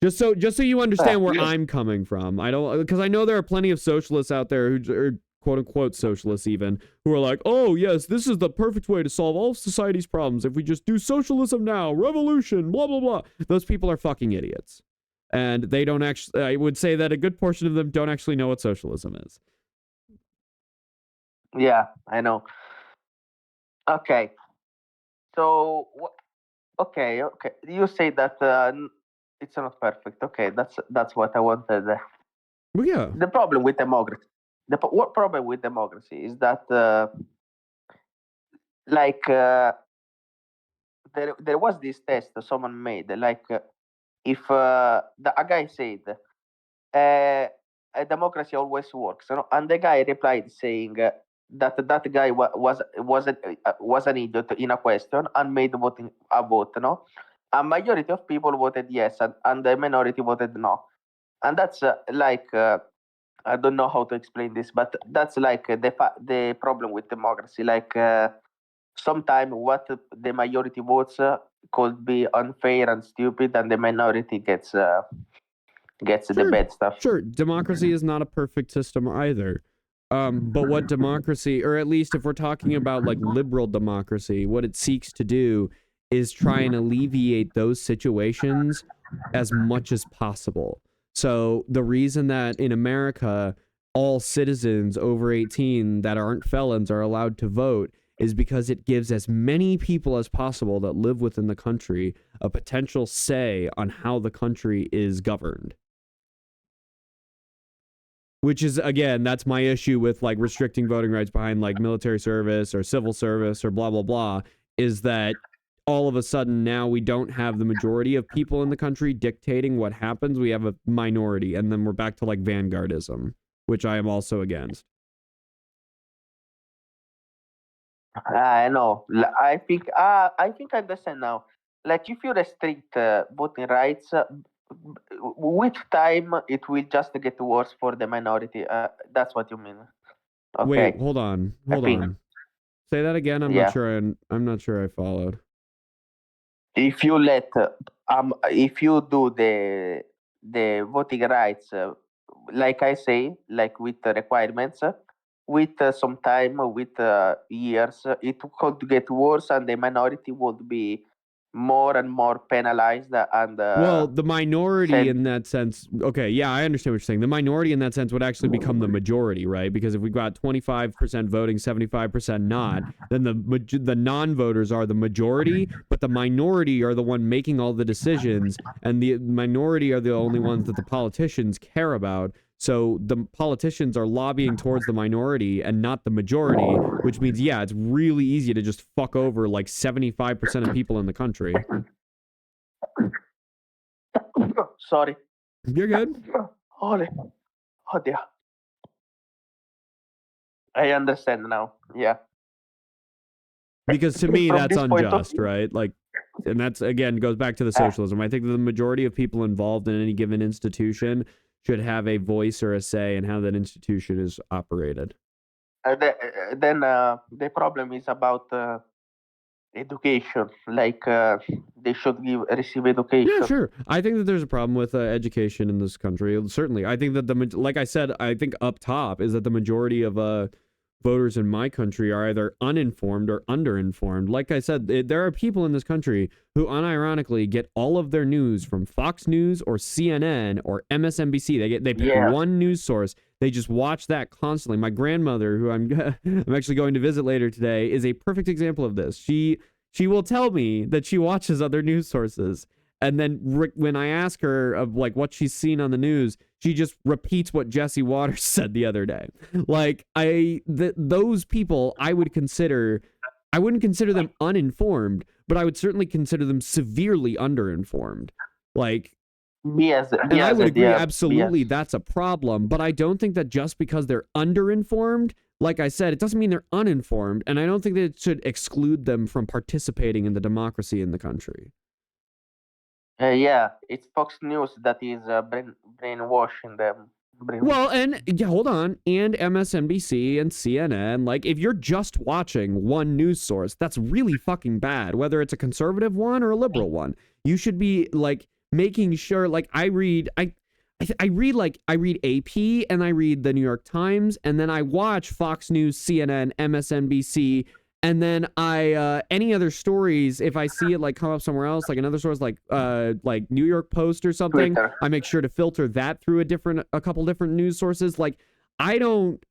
Just so you understand where I'm coming from. Because I know there are plenty of socialists out there who are quote unquote socialists even, who are like, oh yes, this is the perfect way to solve all of society's problems. If we just do socialism now, revolution, blah, blah, blah. Those people are fucking idiots. And they don't actually, I would say that a good portion of them don't actually know what socialism is. Yeah, I know. Okay. So, okay. You say that it's not perfect. Okay, that's what I wanted. Well, yeah. The problem with democracy, what problem with democracy is that, there was this test someone made, if a guy said, a democracy always works, and the guy replied saying that guy was an idiot in a question and made a vote, a majority of people voted yes, and the minority voted no, and that's I don't know how to explain this, but that's the problem with democracy. Sometimes what the majority votes could be unfair and stupid, and the minority gets the bad stuff. Sure, democracy is not a perfect system either. But what democracy, or at least if we're talking about like liberal democracy, what it seeks to do is try and alleviate those situations as much as possible. So the reason that in America, all citizens over 18 that aren't felons are allowed to vote is because it gives as many people as possible that live within the country a potential say on how the country is governed. Which is, again, that's my issue with like restricting voting rights behind like military service or civil service or blah, blah, blah, is that all of a sudden now we don't have the majority of people in the country dictating what happens. We have a minority, and then we're back to like vanguardism, which I am also against. I know. I think I understand now. Like if you restrict voting rights, with time it will just get worse for the minority. That's what you mean. Okay. Wait, hold on. Say that again. I'm not sure I followed. If you if you do the voting rights, like I say, like with the requirements, with some time, with years, it could get worse, and the minority would be more and more penalized. And well, the minority in that sense, okay, yeah, I understand what you're saying. The minority in that sense would actually become the majority, right? Because if we've got 25% voting, 75% not, then the non-voters are the majority, but the minority are the one making all the decisions, and the minority are the only ones that the politicians care about. So the politicians are lobbying towards the minority and not the majority, which means, yeah, it's really easy to just fuck over like 75% of people in the country. Sorry. You're good. Oh dear. I understand now. Yeah. Because to me, that's unjust, right? Like, and that's, again, goes back to the socialism. I think that the majority of people involved in any given institution should have a voice or a say in how that institution is operated. Then the problem is about education. Like they should receive education. Yeah, sure. I think that there's a problem with education in this country. Certainly, I think that like I said, I think up top is that the majority of voters in my country are either uninformed or underinformed. Like I said, there are people in this country who unironically get all of their news from Fox News or CNN or MSNBC. They pick one news source. They just watch that constantly. My grandmother, who I'm actually going to visit later today, is a perfect example of this. She will tell me that she watches other news sources, and then when I ask her of like what she's seen on the news, she just repeats what Jesse Waters said the other day. Like those people, I wouldn't consider them uninformed, but I would certainly consider them severely underinformed. Like, and I would agree, absolutely, that's a problem. But I don't think that just because they're underinformed, like I said, it doesn't mean they're uninformed, and I don't think that it should exclude them from participating in the democracy in the country. Yeah, it's Fox News that is brainwashing them. Well, and hold on, and MSNBC and CNN, like if you're just watching one news source, that's really fucking bad, whether it's a conservative one or a liberal one. You should be like making sure, like I I read AP and I read the New York Times, and then I watch Fox News, CNN, MSNBC, and then I any other stories, if I see it like come up somewhere else, like another source like New York Post or something, Twitter. I make sure to filter that through a couple different news sources. Like I don't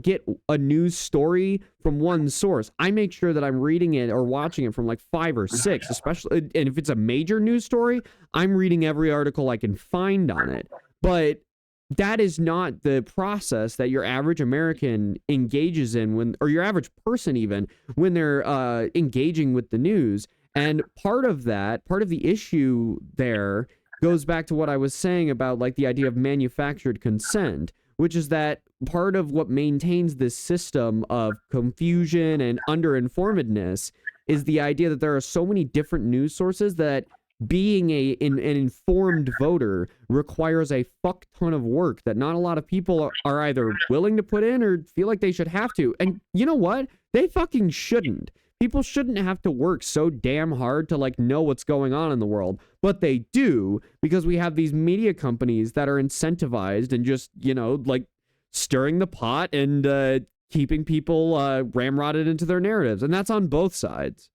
get a news story from one source. I make sure that I'm reading it or watching it from like 5 or 6, especially, and if it's a major news story, I'm reading every article I can find on it. But that is not the process that your average American engages in or your average person even, when they're engaging with the news. And part of the issue there goes back to what I was saying about like the idea of manufactured consent, which is that part of what maintains this system of confusion and underinformedness is the idea that there are so many different news sources that being an informed voter requires a fuck ton of work that not a lot of people are either willing to put in or feel like they should have to. And you know what? They fucking shouldn't. People shouldn't have to work so damn hard to like know what's going on in the world, but they do, because we have these media companies that are incentivized and just, like stirring the pot and keeping people ramrodded into their narratives. And that's on both sides.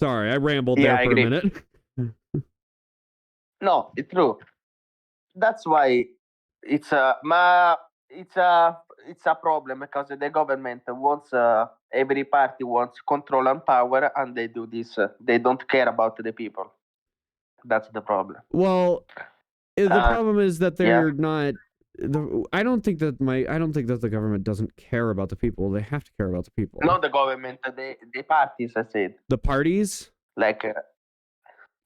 Sorry, I rambled there for a minute. No, it's true. That's why it's a problem, because the government wants every party wants control and power, and they do this. They don't care about the people. That's the problem. Well, the problem is that they're not. I don't think that the government doesn't care about the people. They have to care about the people. Not the government, the parties. I said the parties, like the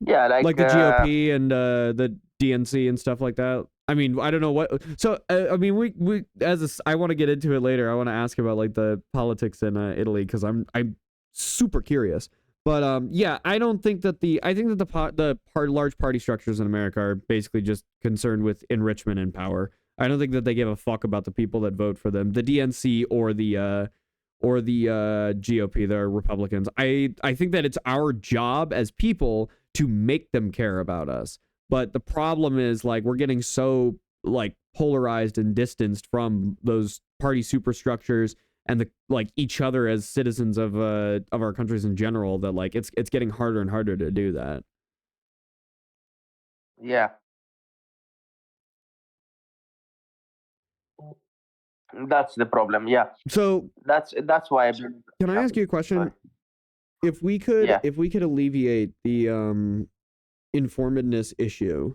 GOP and the DNC and stuff like that. I mean, I don't know what. So I mean, we I want to get into it later. I want to ask about like the politics in Italy, because I'm super curious. But yeah, I don't think that I think that large party structures in America are basically just concerned with enrichment and power. I don't think that they give a fuck about the people that vote for them, the DNC or the GOP, the Republicans. I think that it's our job as people to make them care about us. But the problem is, like, we're getting so like polarized and distanced from those party superstructures and each other as citizens of our countries in general, that like it's getting harder and harder to do that. Yeah. That's the problem. Yeah. So that's why. Can I ask you a question? If we could alleviate the informedness issue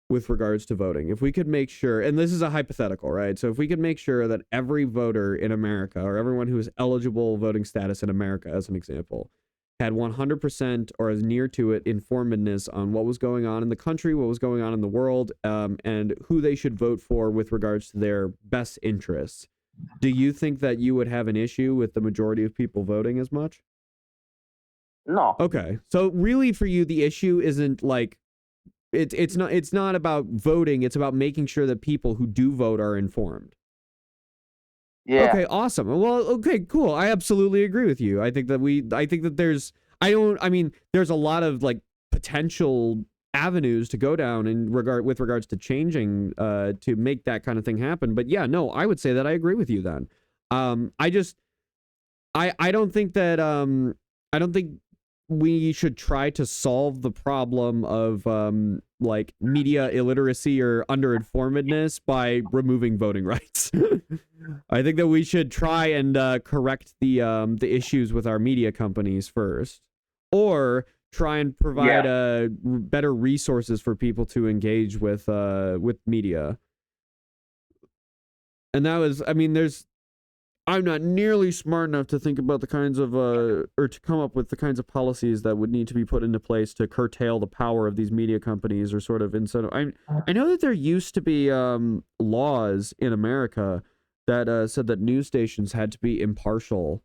with regards to voting, if we could make sure, and this is a hypothetical, right? So if we could make sure that every voter in America, or everyone who is eligible voting status in America, as an example, had 100% or as near to it informedness on what was going on in the country, what was going on in the world, and who they should vote for with regards to their best interests, do you think that you would have an issue with the majority of people voting as much? No. Okay. So really for you, the issue isn't like, it's not about voting. It's about making sure that people who do vote are informed. Yeah. Okay, awesome. Well, okay, cool. I absolutely agree with you. I think that there's a lot of like potential avenues to go down with regards to changing to make that kind of thing happen. But yeah, no, I would say that I agree with you then. I don't think we should try to solve the problem of like media illiteracy or underinformedness by removing voting rights. I think that we should try and correct the issues with our media companies first, or try and provide better resources for people to engage with media. And that was, I mean, I'm not nearly smart enough to think about the kinds of, or to come up with the kinds of policies that would need to be put into place to curtail the power of these media companies, or sort of instead of, I know that there used to be laws in America that said that news stations had to be impartial,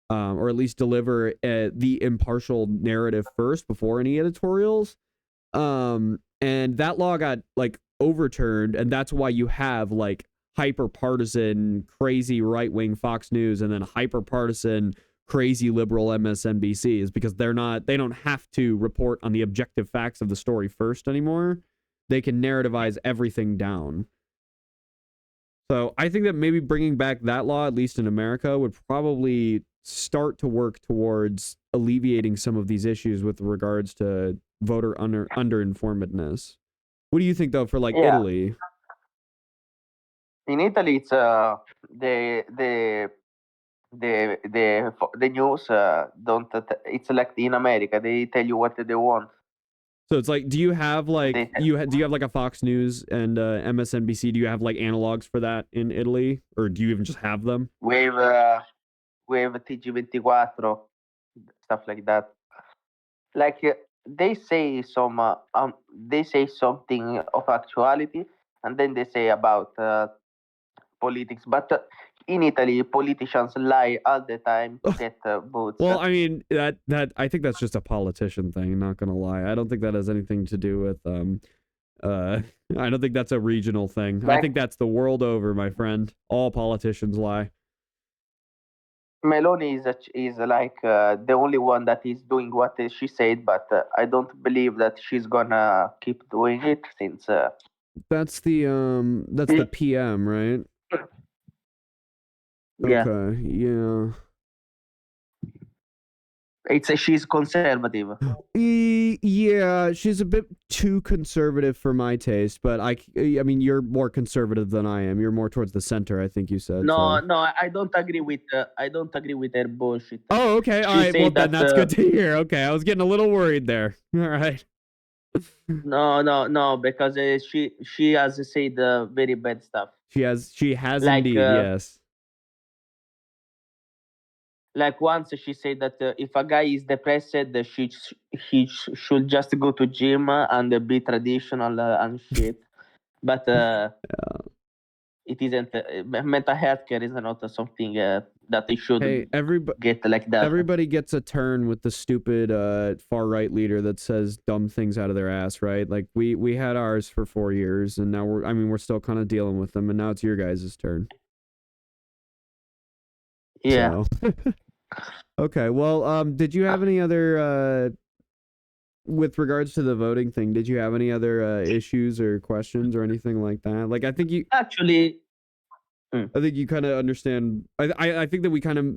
or at least deliver the impartial narrative first before any editorials. And that law got like overturned, and that's why you have like hyper partisan, crazy right wing Fox News, and then hyper partisan, crazy liberal MSNBC, is because they don't have to report on the objective facts of the story first anymore. They can narrativize everything down. So I think that maybe bringing back that law, at least in America, would probably start to work towards alleviating some of these issues with regards to voter underinformedness. What do you think, though, for like Italy? In Italy, it's the news don't. It's like in America, they tell you what they want. So it's like, do you have like do you have like a Fox News and MSNBC? Do you have like analogs for that in Italy, or do you even just have them? We have TG24, stuff like that. Like they say something of actuality, and then they say about politics. But in Italy, politicians lie all the time to get votes. Well, I mean, that I think that's just a politician thing, not gonna lie. I don't think that has anything to do with I don't think that's a regional thing. I think that's the world over, my friend. All politicians lie. Meloni is like the only one that is doing what she said, but I don't believe that she's gonna keep doing it since that's the PM, right? Yeah. Okay, yeah. She's conservative. Yeah, she's a bit too conservative for my taste, but I mean, you're more conservative than I am. You're more towards the center, I think you said. No, so. no, I don't agree with her bullshit. Oh, okay, all right. Well, then that's good to hear. Okay, I was getting a little worried there. All right. No, because she has said very bad stuff. She has like, indeed, yes. Like once she said that if a guy is depressed, he should just go to gym and be traditional and shit. But it isn't. Mental health care is not something that they should get like that. Everybody gets a turn with the stupid far right leader that says dumb things out of their ass, right? Like we had ours for 4 years, and now we're still kind of dealing with them, and now it's your guys' turn. Yeah. So. Okay, well, did you have any other with regards to the voting thing, did you have any other issues or questions or anything like that? Like, I think you actually I think you kind of understand. I think that we kind of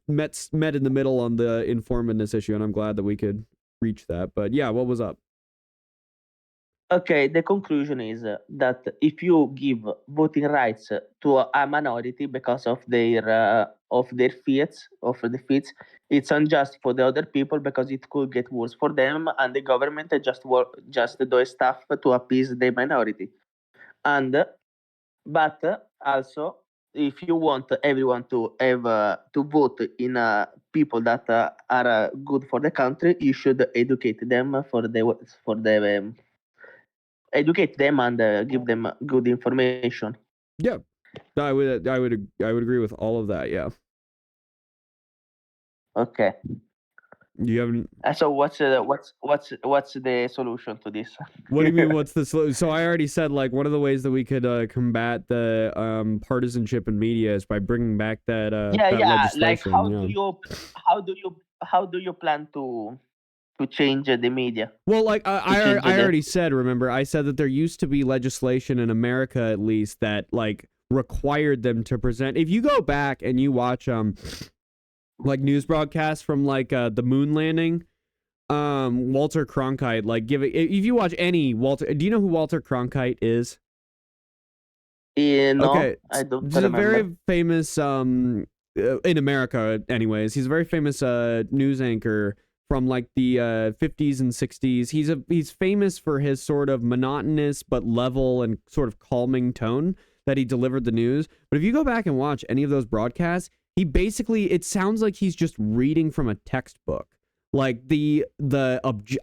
met in the middle on the informedness issue, and I'm glad that we could reach that. But yeah, what was up? Okay, the conclusion is that if you give voting rights to a minority because of their defeats, it's unjust for the other people because it could get worse for them, and the government just does stuff to appease the minority. But also, if you want everyone to have to vote in people that are good for the country, you should educate them educate them and give them good information. Yeah, I would agree with all of that. Yeah. Okay. You haven't. So what's the solution to this? What do you mean? What's the solution? So I already said, like, one of the ways that we could combat the partisanship in media is by bringing back that legislation. Like how do you plan to change the media? Well, like I already said, remember, I said that there used to be legislation in America, at least, that like required them to present. If you go back and you watch like news broadcasts from like the moon landing, Walter Cronkite, like if you watch any Walter, do you know who Walter Cronkite is? No, okay, I don't he's remember. A very famous in America, anyways. He's a very famous news anchor from like the 50s and 60s. He's famous for his sort of monotonous but level and sort of calming tone that he delivered the news. But if you go back and watch any of those broadcasts, he basically, it sounds like he's just reading from a textbook. Like the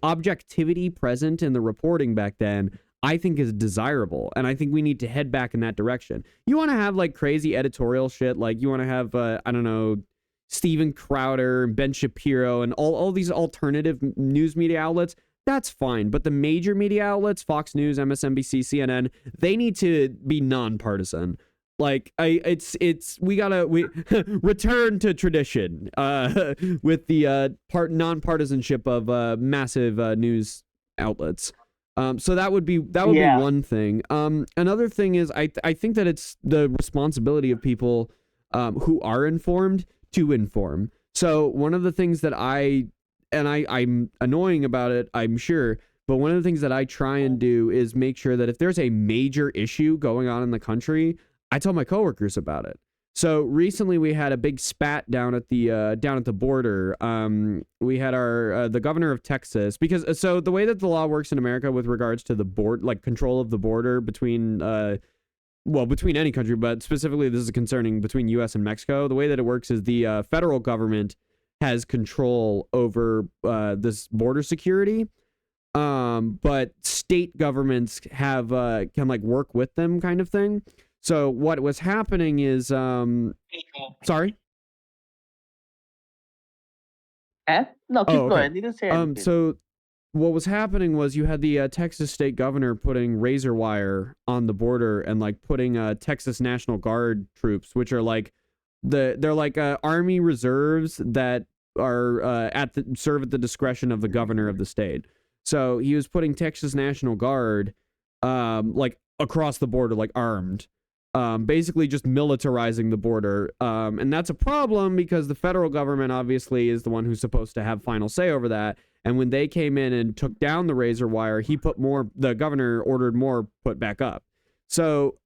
objectivity present in the reporting back then, I think is desirable, and I think we need to head back in that direction. You want to have like crazy editorial shit, like you want to have I don't know, Steven Crowder, Ben Shapiro, and all these alternative news media outlets. That's fine, but the major media outlets, Fox News, MSNBC, CNN, they need to be nonpartisan. Like we gotta return to tradition with the nonpartisanship of massive news outlets. So that would be one thing. Another thing is I think that it's the responsibility of people who are informed to inform. So one of the things that I'm annoying about it, I'm sure, but one of the things that I try and do is make sure that if there's a major issue going on in the country, I tell my coworkers about it. So recently we had a big spat down at the border. We had the governor of Texas, because so the way that the law works in America with regards to the like control of the border between between any country, but specifically this is concerning between US and Mexico. The way that it works is the federal government has control over this border security. But state governments have can like work with them, kind of thing. So what was happening is sorry? No, keep going. I didn't say anything. So what was happening was you had the Texas state governor putting razor wire on the border and like putting Texas National Guard troops, which are like they're like army reserves that are serve at the discretion of the governor of the state. So he was putting Texas National Guard like across the border, like armed. Basically just militarizing the border. And that's a problem because the federal government obviously is the one who's supposed to have final say over that. And when they came in and took down the razor wire, the governor ordered more put back up. So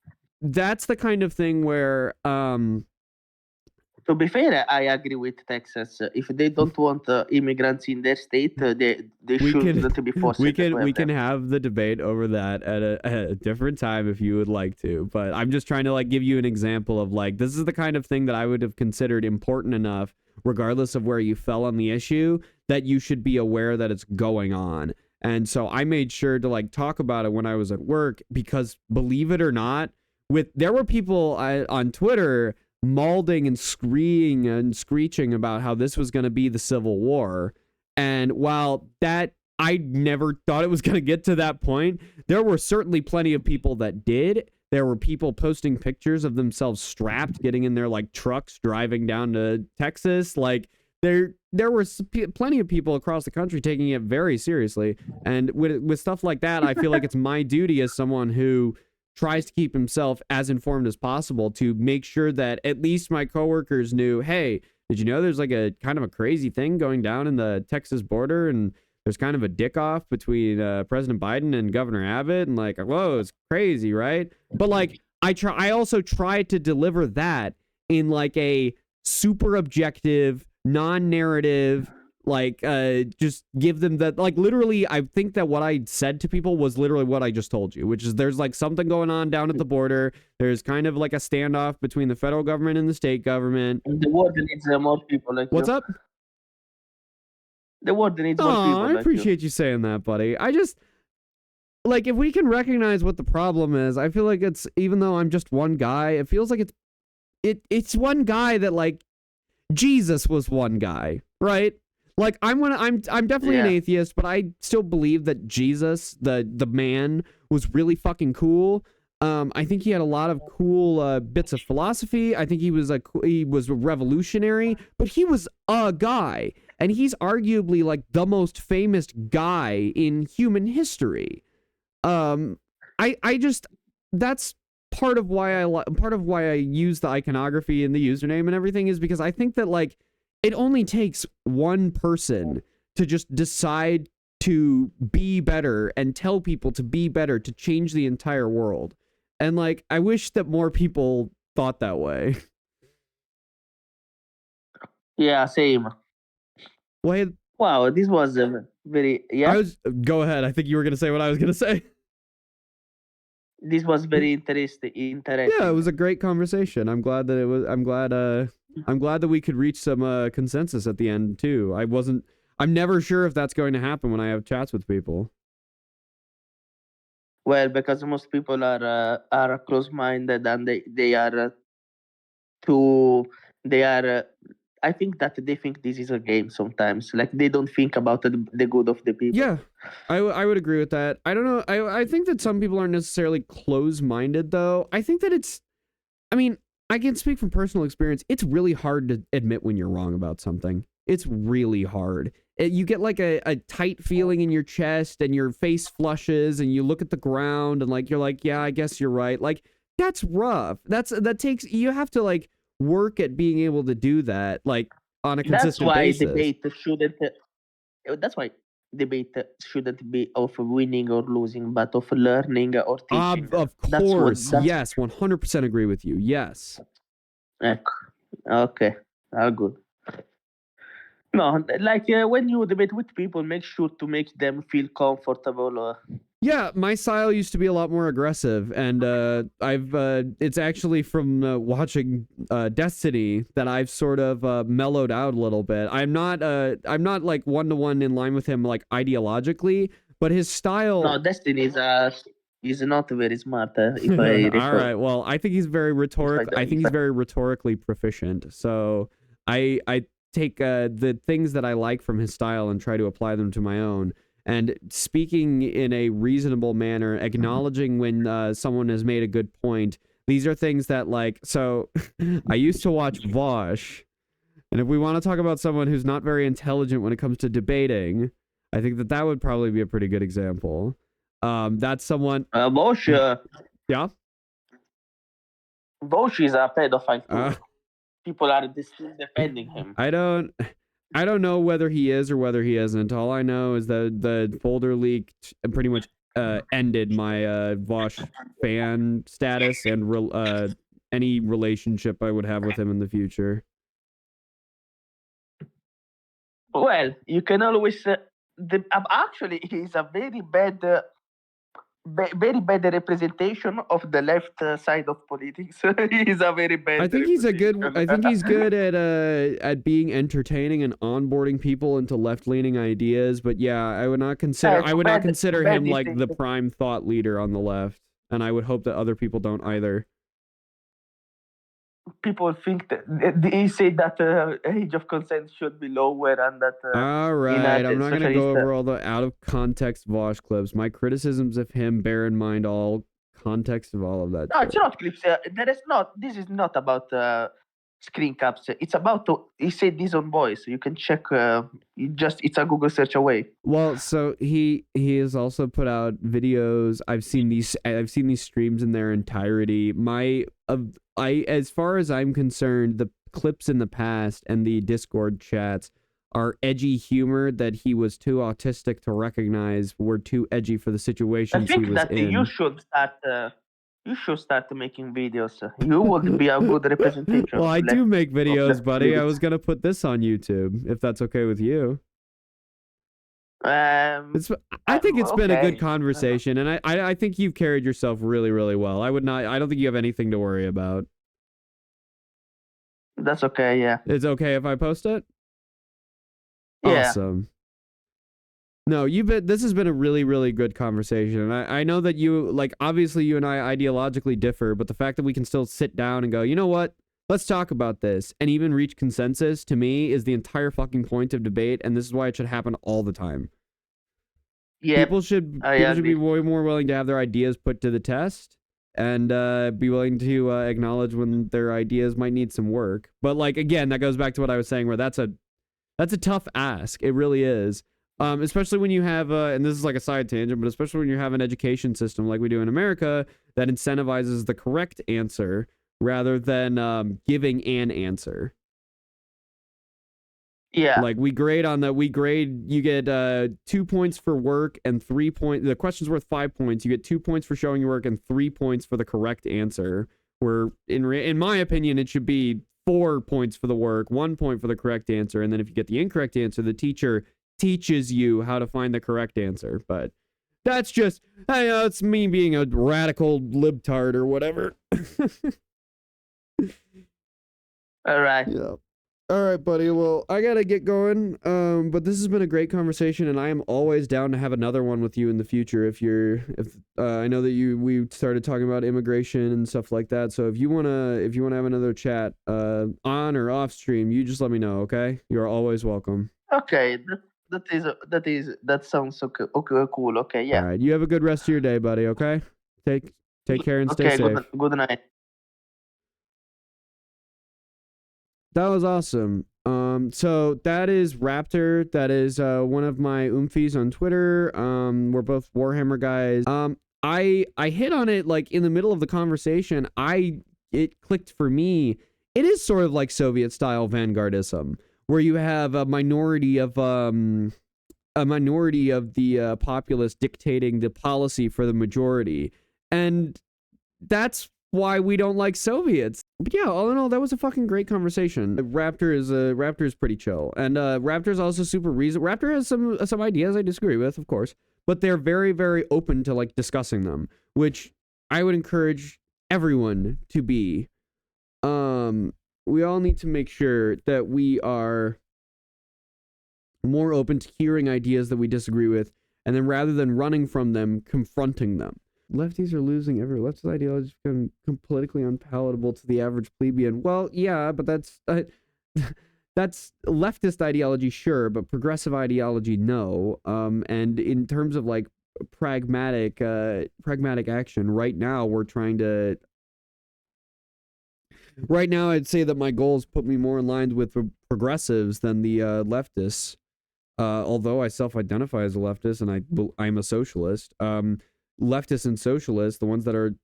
that's the kind of thing where, to be fair, I agree with Texas. If they don't want immigrants in their state, they shouldn't be forced. We can have the debate over that at a different time if you would like to. But I'm just trying to like give you an example of like this is the kind of thing that I would have considered important enough, regardless of where you fell on the issue, that you should be aware that it's going on. And so I made sure to like talk about it when I was at work because, believe it or not, there were people on Twitter mauling and screeching about how this was going to be the Civil War. And while that I never thought it was going to get to that point, there were certainly plenty of people that did. There were people posting pictures of themselves strapped, getting in their like trucks, driving down to Texas. Like there were plenty of people across the country taking it very seriously. And with stuff like that, I feel like it's my duty as someone who tries to keep himself as informed as possible to make sure that at least my coworkers knew, hey, did you know there's like a kind of a crazy thing going down in the Texas border and there's kind of a dick off between President Biden and Governor Abbott and like, whoa, it's crazy, right? But like I also try to deliver that in like a super objective, non-narrative, like just give them that, like literally I think that what I said to people was literally what I just told you, which is there's like something going on down at the border. There's kind of like a standoff between the federal government and the state government. The world needs more people like What's you. up? The world needs more people I appreciate you saying that, buddy. I just like if we can recognize what the problem is, I feel like it's, even though I'm just one guy, it feels like it's one guy that like Jesus was one guy, right? Like I'm definitely an atheist, but I still believe that Jesus, the man, was really fucking cool. I think he had a lot of cool bits of philosophy. I think he was revolutionary, but he was a guy, and he's arguably like the most famous guy in human history. I just that's part of why I use the iconography and the username and everything is because I think that like it only takes one person to just decide to be better and tell people to be better to change the entire world. And like, I wish that more people thought that way. Yeah, same. Well, wow, this was very, go ahead. I think you were going to say what I was going to say. This was very interesting. Yeah, it was a great conversation. I'm glad that we could reach some consensus at the end too. I'm never sure if that's going to happen when I have chats with people. Well, because most people are close-minded and they are I think that they think this is a game sometimes. Like they don't think about the good of the people. Yeah, I would agree with that. I don't know. I think that some people aren't necessarily close-minded though. I think I mean, I can speak from personal experience. It's really hard to admit when you're wrong about something. It's really hard. You get like a tight feeling in your chest and your face flushes and you look at the ground and like, you're like, yeah, I guess you're right. Like, that's rough. You have to like work at being able to do that, like on a consistent basis. That's why debate shouldn't be of winning or losing, but of learning or teaching. Of course, yes, 100% agree with you. Yes. Okay, good. No, like when you debate with people, make sure to make them feel comfortable. Yeah, my style used to be a lot more aggressive, and it's actually from watching Destiny that I've sort of mellowed out a little bit. I'm not like one-to-one in line with him like ideologically, but his style. No, Destiny is not very smart. If I recall. All right, well, I think he's very rhetorical. I think he's very rhetorically proficient. So I take the things that I like from his style and try to apply them to my own. And speaking in a reasonable manner, acknowledging when someone has made a good point. These are things that, like, so I used to watch Vosh, and if we want to talk about someone who's not very intelligent when it comes to debating, I think that would probably be a pretty good example. That's someone. Vosh. Yeah. Vosh is a pedophile. People are still defending him. I don't know whether he is or whether he isn't. All I know is that the folder leak pretty much ended my Vosh fan status and any relationship I would have with him in the future. Well, you can always. Actually, he's a very bad representation of the left side of politics. He's a very bad. I think he's good at being entertaining and onboarding people into left-leaning ideas. But yeah, I would not consider him like the prime thought leader on the left, and I would hope that other people don't either. People think that he said that age of consent should be lower and that. All right, I'm not going to go over all the out of context Vosh clips. My criticisms of him bear in mind all context of all of that. No, it's not clips. This is not about screen caps. It's about. He said this on voice. You can check. It's a Google search away. Well, so he has also put out videos. I've seen these streams in their entirety. As far as I'm concerned, the clips in the past and the Discord chats are edgy humor that he was too autistic to recognize were too edgy for the situations he was in. I think that you should start making videos. You would be a good representation. Well, I do make videos, buddy. I was gonna put this on YouTube, if that's okay with you. I think it's been a good conversation, and I think you've carried yourself really, really well. I don't think you have anything to worry about. That's okay, yeah. It's okay if I post it? Yeah. Awesome. No, this has been a really, really good conversation. And I know that you, like, obviously you and I ideologically differ, but the fact that we can still sit down and go, you know what? Let's talk about this and even reach consensus, to me, is the entire fucking point of debate, and this is why it should happen all the time. Yeah. People should be way more willing to have their ideas put to the test and be willing to acknowledge when their ideas might need some work. But, like, again, that goes back to what I was saying, where that's a tough ask. It really is. Especially when you have, and this is like a side tangent, but especially when you have an education system like we do in America that incentivizes the correct answer rather than giving an answer. Yeah. Like you get 2 points for work and 3 points. The question's worth 5 points. You get 2 points for showing your work and 3 points for the correct answer. Where in my opinion, it should be 4 points for the work, 1 point for the correct answer. And then if you get the incorrect answer, the teacher teaches you how to find the correct answer. But that's just, it's me being a radical libtard or whatever. All right. Yeah. All right, buddy. Well, I gotta get going. But this has been a great conversation, and I am always down to have another one with you in the future. If I know that we started talking about immigration and stuff like that. So if you wanna have another chat, on or off stream, you just let me know. Okay? You're always welcome. Okay. That sounds okay, cool. Okay, yeah. All right. You have a good rest of your day, buddy. Okay. Take care and stay safe. Good night. That was awesome. So that is Raptor. That is one of my oomfies on Twitter. We're both Warhammer guys. I hit on it like in the middle of the conversation. It clicked for me. It is sort of like Soviet style vanguardism, where you have a minority of the populace dictating the policy for the majority, and that's why we don't like Soviets. But yeah, all in all, that was a fucking great conversation. Raptor is pretty chill, and Raptor's also super Raptor has some ideas I disagree with, of course, but they're very, very open to like discussing them, which I would encourage everyone to be. We all need to make sure that we are more open to hearing ideas that we disagree with, and then rather than running from them, confronting them. Lefties are losing every leftist ideology has become politically unpalatable to the average plebeian. Well, yeah, but that's leftist ideology, sure, but progressive ideology, no. And in terms of like pragmatic action, right now I'd say that my goals put me more in line with the progressives than the leftists. Although I self-identify as a leftist and I'm a socialist. Leftists and socialists, the ones that are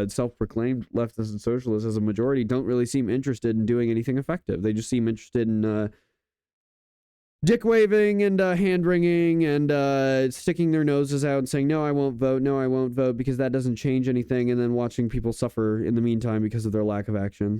self-proclaimed leftists and socialists as a majority, don't really seem interested in doing anything effective. They just seem interested in dick waving and hand wringing and sticking their noses out and saying, no, I won't vote, because that doesn't change anything, and then watching people suffer in the meantime because of their lack of action.